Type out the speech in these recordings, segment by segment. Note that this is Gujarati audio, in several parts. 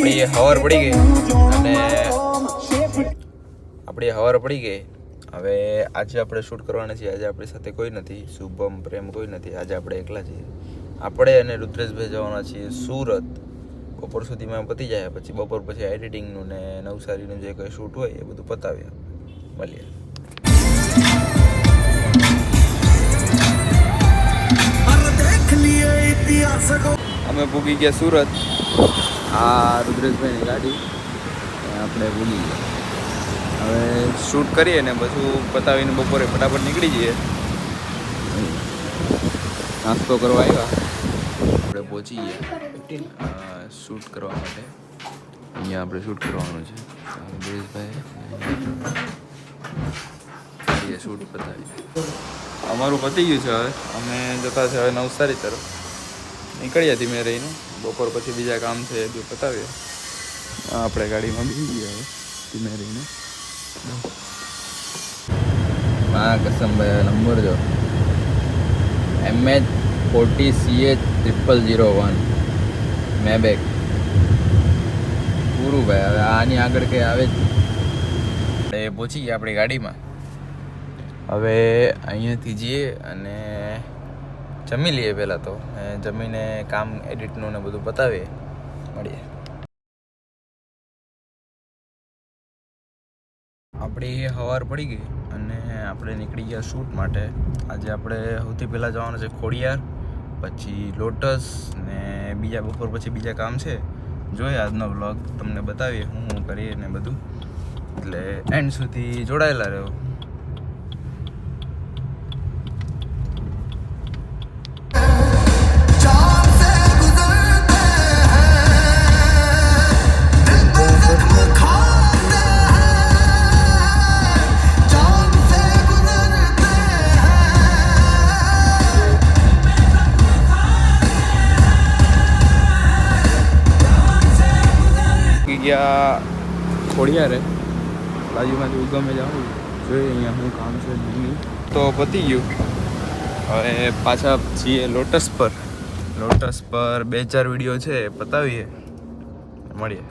આપણી હવાર પડી ગઈ અને હવે આજે આપણે શૂટ કરવાના છીએ. આજે આપણી સાથે કોઈ નથી, શુભમ પ્રેમ કોઈ નથી. આજે આપણે એકલા છીએ. આપણે અને રુદ્રેશભાઈ જવાના છીએ સુરત. બપોર સુધીમાં પતી જાય, પછી બપોર પછી એડિટિંગનું ને નવસારીનું જે કંઈ શૂટ હોય એ બધું પતાવીએ. મળીએ. અમે પૂગી ગયા સુરત. આ રુદ્રેશભાઈની ગાડી આપણે ભૂલી ગયા. હવે શૂટ કરીએ ને બધું પતાવીને બપોરે ફટાફટ નીકળી જઈએ. નાસ્તો કરવા આવ્યા, આપણે પહોંચી ગયા શૂટ કરવા માટે. અહીંયા આપણે શૂટ કરવાનું છે. રુદ્રેશભાઈ શૂટ પતાવી અમારું પતી ગયું છે. હવે અમે જતા છે હવે નવસારી તરફ નીકળ્યા ધીમે રહીને. બપોર પછી બીજા કામ છે એ બધું પતાવીએ. આપણે ગાડીમાં બેસી ગયા હવે ધીમે રહીને. માં કસમ ભાઈ નંબર જો MH40CH0001 મેબેક પૂરું ભાઈ. હવે આની આગળ કંઈ આવે જ નહીં. એ પહોંચી ગયા આપણી ગાડીમાં. હવે અહીંયાથી જઈએ અને જમી લઈએ પહેલાં તો. જમીને કામ એડિટનું ને બધું પતાવીએ. મળીએ. આપણી સવાર પડી ગઈ અને આપણે નીકળી ગયા શૂટ માટે. આજે આપણે સૌથી પહેલાં જવાનું છે ખોડિયાર, પછી લોટસ ને બીજા બપોર પછી બીજા કામ છે. જોઈએ આજનો વ્લોગ તમને બતાવીએ હું કરીએ ને બધું. એટલે એન્ડ સુધી જોડાયેલા રહ્યો. ગયા ખોડિયારે બાજુમાંથી ઉગમે જાઉં જોઈએ અહીંયા શું કામ છે નહીં. તો પતી ગયું. હવે પાછા છીએ લોટસ પર. લોટસ પર 2-4 વિડીયો છે પતાવીએ. મળીએ.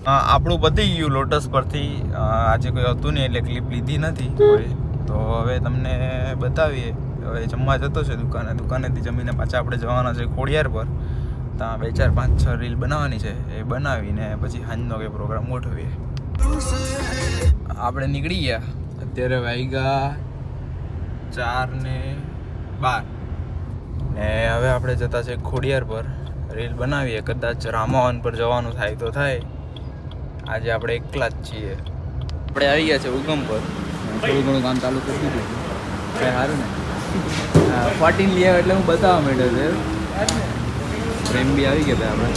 આપણું પતી ગયું લોટસ પરથી. આજે કોઈ હતું નહીં એટલે ક્લિપ લીધી નથી કોઈ. તો હવે તમને બતાવીએ. હવે જમવા જતો છે દુકાનેથી જમીને પાછા આપણે જવાના છે ખોડિયાર પર. ત્યાં 2-4-5-6 રીલ બનાવવાની છે. એ બનાવીને પછી સાંજનો કંઈ પ્રોગ્રામ ગોઠવીએ. આપણે નીકળી ગયા. અત્યારે વાગ્યા 4:12 ને હવે આપણે જતા છે ખોડિયાર પર. રીલ બનાવીએ. કદાચ રામાવન પર જવાનું થાય તો થાય. આજે આપણે એકલા જ છીએ. આપણે આવી ગયા છે ઉગમ પર. થોડું ઘણું કામ ચાલુ કરી દીધું છે. સારું ને 14 લઈ આવ્યો એટલે હું બતાવવા માંડ્યો છે. પ્રેમ બી આવી ગયા આપણે.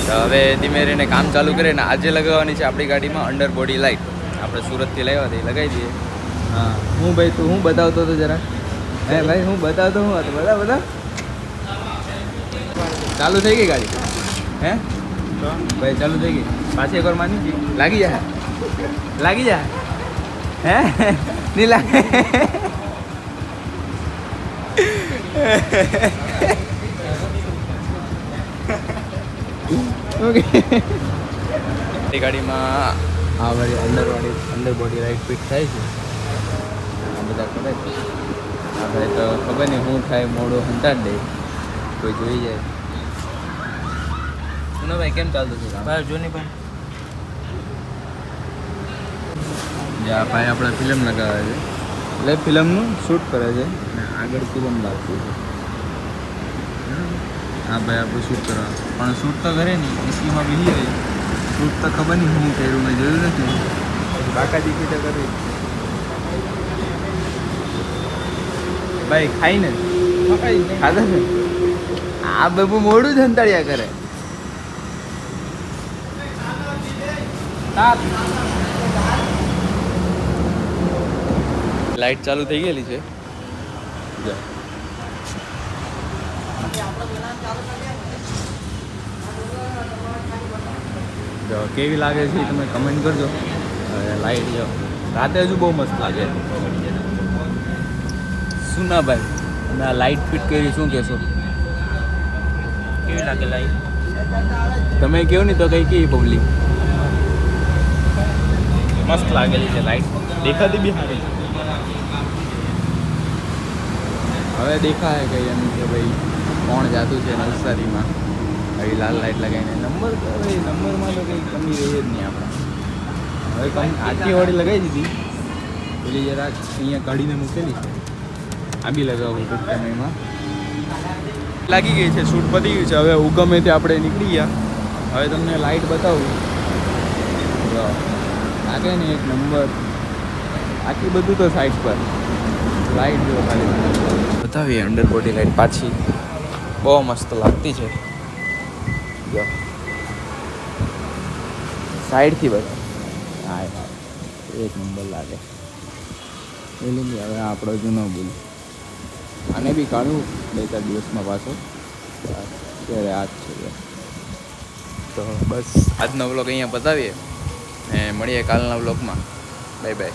તો હવે ધીમે રહીને કામ ચાલુ કરીએ ને. આજે લગાવવાની છે આપણી ગાડીમાં અંડર બોડી લાઇટ. આપણે સુરતથી લાવ્યા હતી, લગાવી દઈએ. હા હું ભાઈ તું હું બતાવતો હતો જરા. હે ભાઈ હું બતાવતો હું હતો બધા ચાલુ થઈ ગઈ ગાડી. હે ભાઈ ચાલુ થઈ ગઈ. પાછી એકવાર માની ગઈ. લાગી જાય હે નહીં લાગે. ઓકે ગાડીમાં આ વાળી અંડર બોડી લાઇટ ફિટ થાય છે. આ બધા કરે છે. આપણે તો ખબર નહીં શું થાય. મોડું હંતાડ દે કોઈ જોઈ જાય. સુનો ભાઈ કેમ ચાલતું છે ભાઈ? જો નહીં ભાઈ. જ્યાં ભાઈ આપણે ફિલ્મ લગાવે છે એટલે ફિલ્મનું શૂટ કરે છે અને આગળ ફિલ્મ લાગતું છે. હા ભાઈ આપણું શૂટ કરવા પણ શૂટ તો કરે નહીં. એસીમાં બી રહી શૂટ તો ખબર નહીં હું કર્યું મેં જોયું નથી. બાકાજી તો કરી ભાઈ ખાઈને ખાધા છે. આ બાબુ મોડું જ હંતાડ્યા કરે. લાઈટ ચાલુ થઈ ગયેલી છે. કેવી લાગે છે તમે કમેન્ટ કરજો. લાઈટ જો રાતે હજુ બહુ મસ્ત લાગે. શું ના ભાઈ તમે આ લાઈટ ફિટ કરી શું કહેશો? કેવી લાગે લાઈટ? તમે કહો ને તો કઈ કઈ પબ્લિક મસ્ત લાગેલી છે લાઈટ દેખાતી બી સારી હવે દેખાય કઈ એમ કે ભાઈ કોણ જાતું છે નવસારીમાં હવે લાલ લાઈટ લગાવીને નંબરમાં તો કંઈ કમી રહી જ નહીં આપણે હવે આટલી વાળી લગાવી દીધી પેલી જરાક અહીંયા કાઢીને મૂકેલી છે આ બી લગાવું ટૂંક સમયમાં લાગી ગઈ છે શૂટ પતી ગયું છે હવે ઉગમે તે આપણે નીકળી ગયા હવે તમને લાઇટ બતાવું લાગે ને એક નંબર આટલી બધું તો સાઈડ પર લાઇટ જો ખાલી બતાવીએ અંડર બોડી લાઇટ પાછી બહુ મસ્ત લાગતી છે જો સાઈડથી બધા હા એક નંબર લાગે પેલી બી હવે આપણો જૂનો બુલ આને બી કાઢું 2-4 દિવસમાં પાછો ત્યારે આ જ છે તો બસ આજનો વ્લોગ અહીંયા બતાવીએ ને મળીએ કાલના વ્લોગમાં બાય બાય